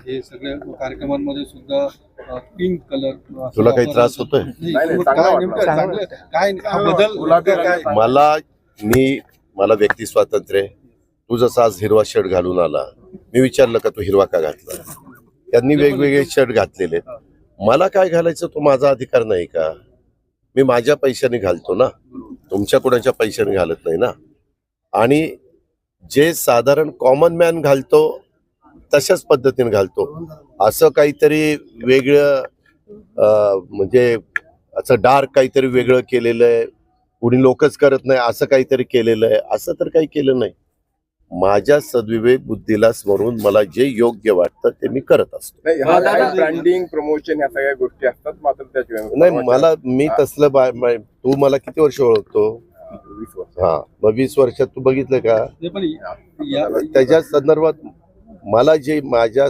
हे सगळ्या कार्यक्रमांमध्ये सुद्धा पिंक कलर तुला काही त्रास होतोय? काय बदल काय? मला व्यक्ती स्वातंत्र्य आहे. तू जसा आज हिरवा शर्ट घालून आला, मी विचारलं का तू हिरवा का घातला? त्यांनी वेगवेगळे शर्ट घातलेले. मला काय घालायचं तो माझा अधिकार नाही का? मी माझ्या पैशाने घालतो ना, तुमच्या कोणाच्या पैशाने घालत नाही ना. आणि जे साधारण कॉमन मॅन घालतो तशाच पद्धतीने घालतो. असं काहीतरी वेगळं म्हणजे असं डार्क काहीतरी वेगळं केलेलं आहे, कुणी लोकच करत नाही असं काहीतरी केलेलं आहे, असं तर काही केलं नाही. माझ्या सद्विवेक बुद्धीला स्मरून मला जे योग्य वाटतं ते मी करत असतो. ब्रँडिंग प्रमोशन या सगळ्या गोष्टी असतात, मात्र त्याच्या मी तसलं तू मला किती वर्ष ओळखतो? 20 वर्ष. हा, मग 20 वर्षात तू बघितलं का त्याच्या संदर्भात मला जे माझ्या